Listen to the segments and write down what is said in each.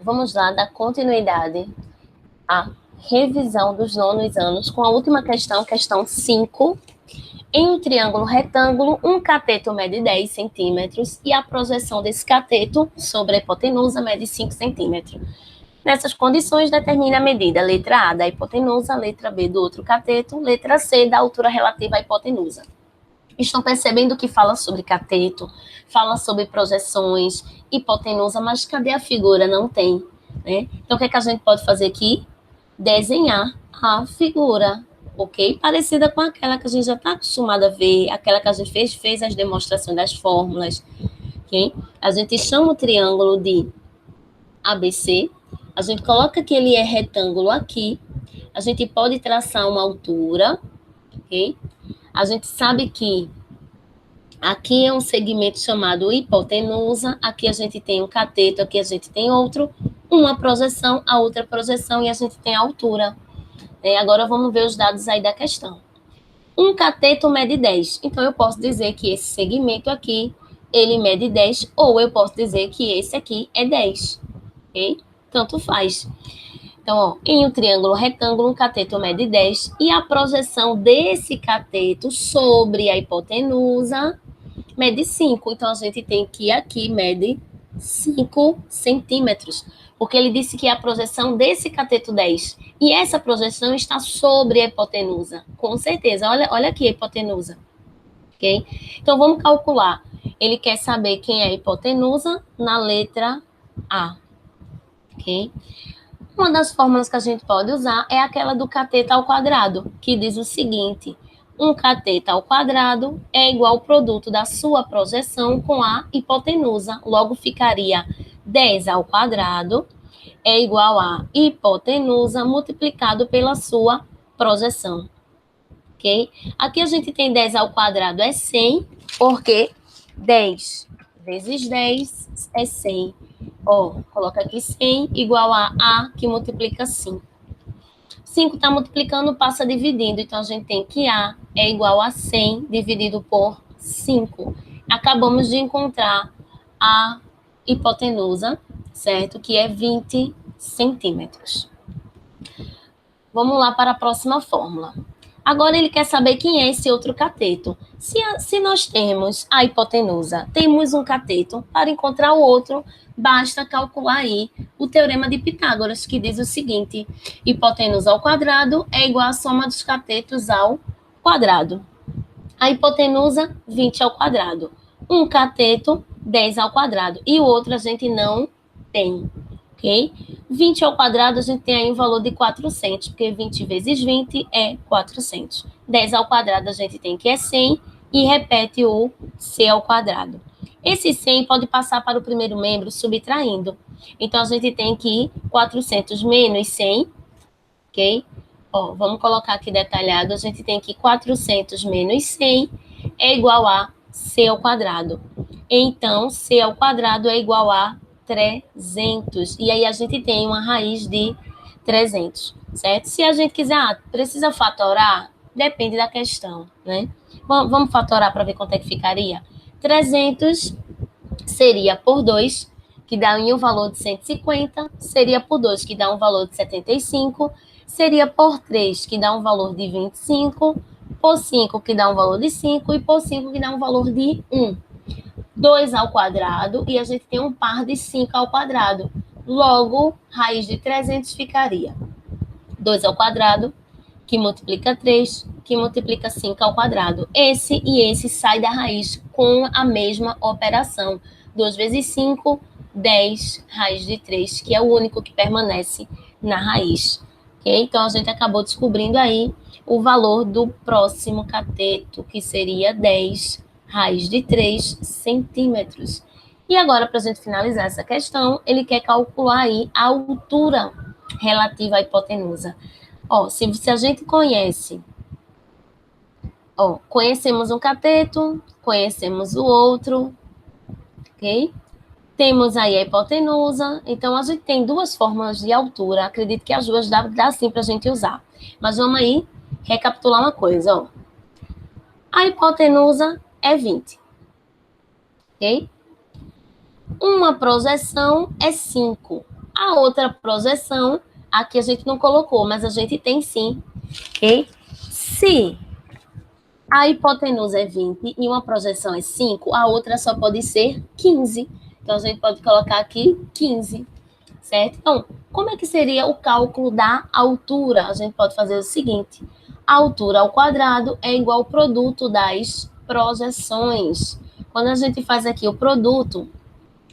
vamos lá dar continuidade à revisão dos nonos anos com a última questão, questão 5. Em um triângulo retângulo, um cateto mede 10 centímetros e a projeção desse cateto sobre a hipotenusa mede 5 centímetros. Nessas condições, determina a medida letra A da hipotenusa, letra B do outro cateto, letra C da altura relativa à hipotenusa. Estão percebendo que fala sobre cateto, fala sobre projeções, hipotenusa, mas cadê a figura? Não tem, né? Então, o que é que a gente pode fazer aqui? Desenhar a figura, ok? Parecida com aquela que a gente já está acostumado a ver, aquela que a gente fez as demonstrações das fórmulas, ok? A gente chama o triângulo de ABC, a gente coloca que ele é retângulo aqui, a gente pode traçar uma altura, ok? A gente sabe que aqui é um segmento chamado hipotenusa, aqui a gente tem um cateto, aqui a gente tem outro, uma projeção, a outra projeção e a gente tem a altura. Agora vamos ver os dados aí da questão. Um cateto mede 10, então eu posso dizer que esse segmento aqui, ele mede 10, ou eu posso dizer que esse aqui é 10, ok? Tanto faz. Então, ó, em um triângulo retângulo, um cateto mede 10 e a projeção desse cateto sobre a hipotenusa mede 5. Então, a gente tem que aqui mede 5 centímetros, porque ele disse que é a projeção desse cateto 10. E essa projeção está sobre a hipotenusa, com certeza. Olha aqui a hipotenusa, ok? Então, vamos calcular. Ele quer saber quem é a hipotenusa na letra A, ok? Uma das fórmulas que a gente pode usar é aquela do cateto ao quadrado, que diz o seguinte: um cateto ao quadrado é igual ao produto da sua projeção com a hipotenusa. Logo, ficaria 10 ao quadrado é igual a hipotenusa multiplicado pela sua projeção. Ok? Aqui a gente tem 10 ao quadrado é 100, porque 10 vezes 10 é 100. Ó, coloca aqui 100 igual a que multiplica 5. 5 está multiplicando, passa dividindo. Então, a gente tem que A é igual a 100 dividido por 5. Acabamos de encontrar a hipotenusa, certo? Que é 20 centímetros. Vamos lá para a próxima fórmula. Agora, ele quer saber quem é esse outro cateto. Se nós temos a hipotenusa, temos um cateto, para encontrar o outro, basta calcular aí o teorema de Pitágoras, que diz o seguinte: hipotenusa ao quadrado é igual à soma dos catetos ao quadrado. A hipotenusa, 20 ao quadrado. Um cateto, 10 ao quadrado. E o outro a gente não tem, ok? 20 ao quadrado, a gente tem aí um valor de 400, porque 20 vezes 20 é 400. 10 ao quadrado, a gente tem que é 100, e repete o C ao quadrado. Esse 100 pode passar para o primeiro membro subtraindo. Então, a gente tem que 400 menos 100, ok? Ó, vamos colocar aqui detalhado, a gente tem que 400 menos 100 é igual a C ao quadrado. Então, C ao quadrado é igual a 300. E aí a gente tem uma raiz de 300, certo? Se a gente quiser, precisa fatorar, depende da questão, né? Vamos fatorar para ver quanto é que ficaria? 300 seria por 2, que dá um valor de 150, seria por 2, que dá um valor de 75, seria por 3, que dá um valor de 25, por 5, que dá um valor de 5, e por 5, que dá um valor de 1. 2 ao quadrado, e a gente tem um par de 5 ao quadrado. Logo, raiz de 300 ficaria 2 ao quadrado, que multiplica 3, que multiplica 5 ao quadrado. Esse e esse sai da raiz com a mesma operação. 2 vezes 5, 10, raiz de 3, que é o único que permanece na raiz. Okay? Então, a gente acabou descobrindo aí o valor do próximo cateto, que seria 10 raiz de 3 centímetros. E agora, para a gente finalizar essa questão, ele quer calcular aí a altura relativa à hipotenusa. Ó, se a gente conhecemos um cateto, conhecemos o outro, ok? Temos aí a hipotenusa, então a gente tem duas fórmulas de altura, acredito que as duas dá sim para a gente usar. Mas vamos aí recapitular uma coisa, ó. A hipotenusa é 20, ok? Uma projeção é 5. A outra projeção, aqui a gente não colocou, mas a gente tem sim, ok? Se a hipotenusa é 20 e uma projeção é 5, a outra só pode ser 15. Então, a gente pode colocar aqui 15, certo? Então, como é que seria o cálculo da altura? A gente pode fazer o seguinte: a altura ao quadrado é igual ao produto das projeções. Quando a gente faz aqui o produto,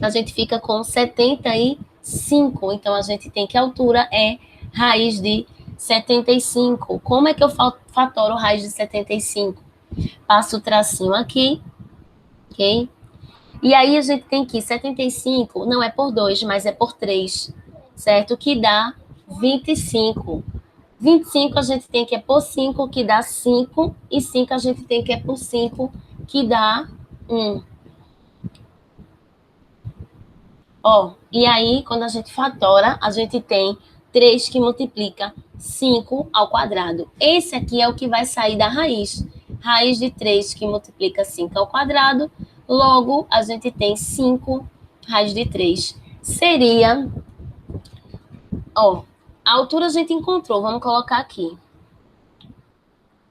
a gente fica com 75. Então, a gente tem que a altura é raiz de 75. Como é que eu fatoro raiz de 75? Passo o tracinho aqui, ok? E aí a gente tem que 75 não é por 2, mas é por 3, certo? Que dá 25. 25 a gente tem que é por 5, que dá 5. E 5 a gente tem que é por 5, que dá 1. Ó, e aí, quando a gente fatora, a gente tem 3 que multiplica 5 ao quadrado. Esse aqui é o que vai sair da raiz. Raiz de 3 que multiplica 5 ao quadrado. Logo, a gente tem 5 raiz de 3. Seria, ó, a altura a gente encontrou, vamos colocar aqui.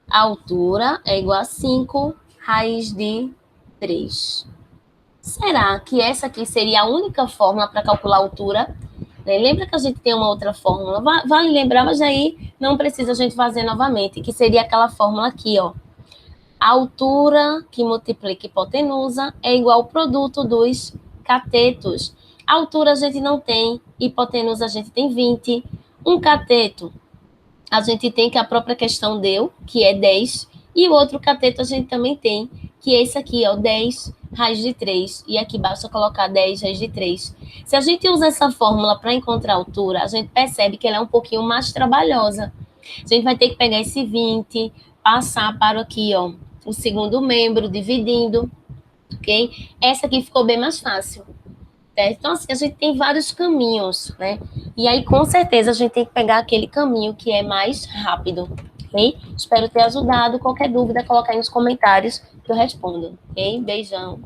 A altura é igual a 5 raiz de 3. Será que essa aqui seria a única fórmula para calcular a altura? Lembra que a gente tem uma outra fórmula? Vale lembrar, mas aí não precisa a gente fazer novamente, que seria aquela fórmula aqui, ó. A altura que multiplica hipotenusa é igual ao produto dos catetos. A altura a gente não tem, hipotenusa a gente tem 20. Um cateto, a gente tem que a própria questão deu, que é 10. E o outro cateto a gente também tem, que é esse aqui, ó, 10 raiz de 3. E aqui basta colocar 10 raiz de 3. Se a gente usa essa fórmula para encontrar a altura, a gente percebe que ela é um pouquinho mais trabalhosa. A gente vai ter que pegar esse 20, passar para aqui, ó, o segundo membro, dividindo, ok? Essa aqui ficou bem mais fácil. Certo? Então, assim, a gente tem vários caminhos, né? E aí, com certeza, a gente tem que pegar aquele caminho que é mais rápido, ok? Espero ter ajudado. Qualquer dúvida, coloca aí nos comentários que eu respondo, ok? Beijão.